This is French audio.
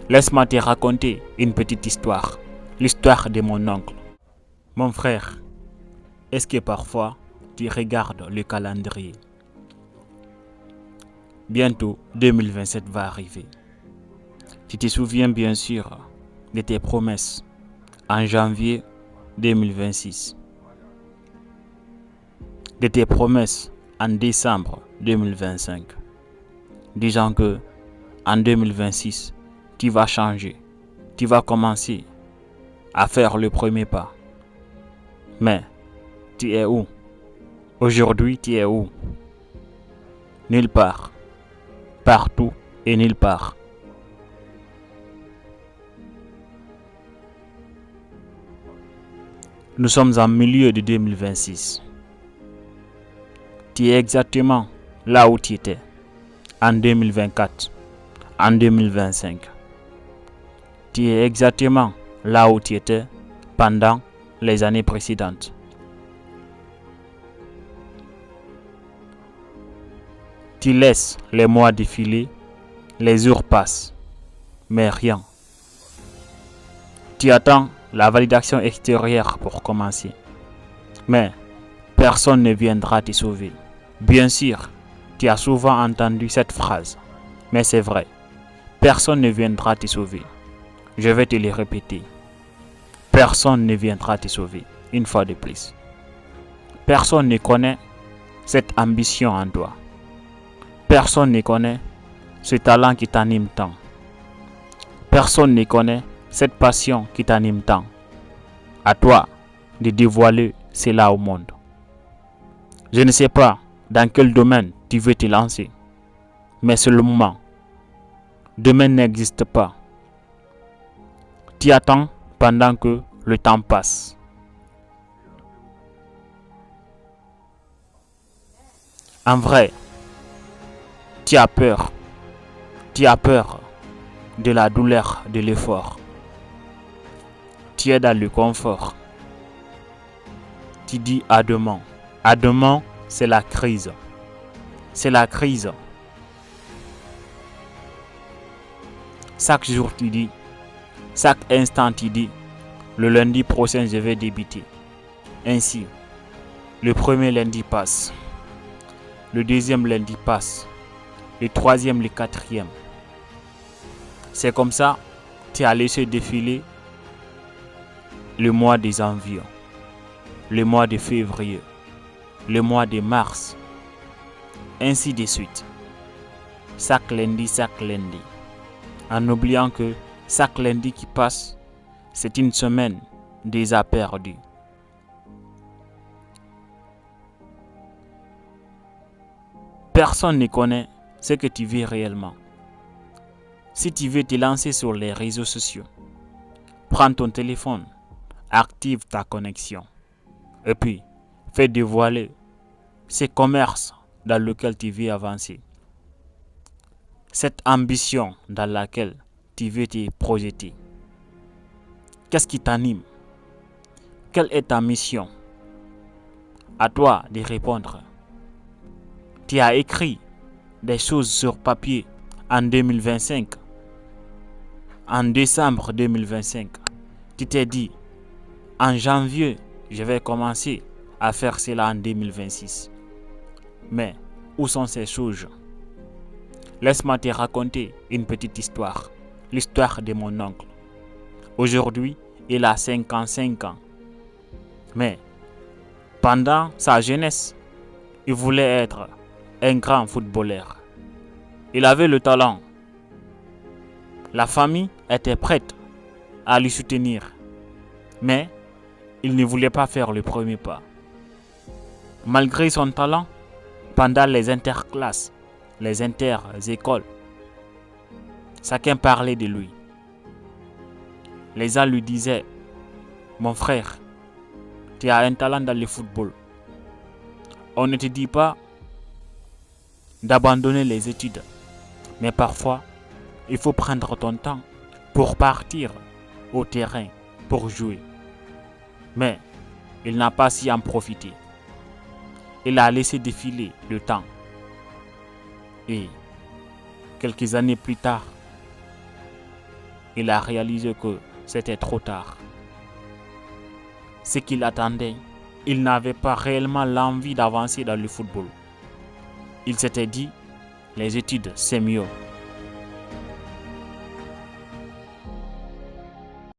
Laisse-moi te raconter une petite histoire. L'histoire de mon oncle. Mon frère, est-ce que parfois tu regardes le calendrier? Bientôt 2027 va arriver. Tu te souviens bien sûr de tes promesses en janvier 2026. De tes promesses en décembre 2025. Disant que en 2026, tu vas changer. Tu vas commencer à faire le premier pas. Mais tu es où? Aujourd'hui, tu es où? Nulle part. Partout et nulle part. Nous sommes en milieu de 2026. Tu es exactement là où tu étais en 2024, en 2025. Tu es exactement là où tu étais pendant les années précédentes. Tu laisses les mois défiler, les jours passent, mais rien. Tu attends la validation extérieure pour commencer, mais personne ne viendra te sauver. Bien sûr, tu as souvent entendu cette phrase, mais c'est vrai, personne ne viendra te sauver. Je vais te le répéter. Personne ne viendra te sauver, une fois de plus. Personne ne connaît cette ambition en toi. Personne ne connaît ce talent qui t'anime tant. Personne ne connaît cette passion qui t'anime tant. À toi de dévoiler cela au monde. Je ne sais pas dans quel domaine tu veux te lancer, mais c'est le moment. Domaine n'existe pas. Tu attends pendant que le temps passe. En vrai, tu as peur. Tu as peur de la douleur de l'effort. Tu es dans le confort. Tu dis à demain. À demain, c'est la crise. C'est la crise. Chaque jour tu dis, chaque instant tu dis, le lundi prochain je vais débuter. Ainsi, le premier lundi passe. Le deuxième lundi passe. Le troisième, le quatrième. C'est comme ça, tu as laissé défiler le mois de janvier, le mois de février, le mois de mars, ainsi de suite. Chaque lundi, en oubliant que chaque lundi qui passe, c'est une semaine déjà perdue. Personne ne connaît ce que tu vis réellement. Si tu veux te lancer sur les réseaux sociaux, prends ton téléphone, active ta connexion et puis fais dévoiler ce commerce dans lequel tu veux avancer. Cette ambition dans laquelle tu veux te projeter. Qu'est-ce qui t'anime? Quelle est ta mission? À toi de répondre. Tu as écrit des choses sur papier en 2025. En décembre 2025, tu t'es dit, en janvier, je vais commencer à faire cela en 2026. Mais où sont ces choses? Laisse-moi te raconter une petite histoire. L'histoire de mon oncle. Aujourd'hui, il a 55 ans. Mais pendant sa jeunesse, il voulait être un grand footballeur. Il avait le talent. La famille était prête à lui soutenir. Mais il ne voulait pas faire le premier pas. Malgré son talent, pendant les interclasses, les inter-écoles, chacun parlait de lui. Les gens lui disaient, mon frère, tu as un talent dans le football. On ne te dit pas d'abandonner les études, mais parfois, il faut prendre ton temps pour partir au terrain, pour jouer. Mais il n'a pas su en profiter. Il a laissé défiler le temps. Et quelques années plus tard, il a réalisé que c'était trop tard. Ce qu'il attendait, il n'avait pas réellement l'envie d'avancer dans le football. Il s'était dit, les études, c'est mieux.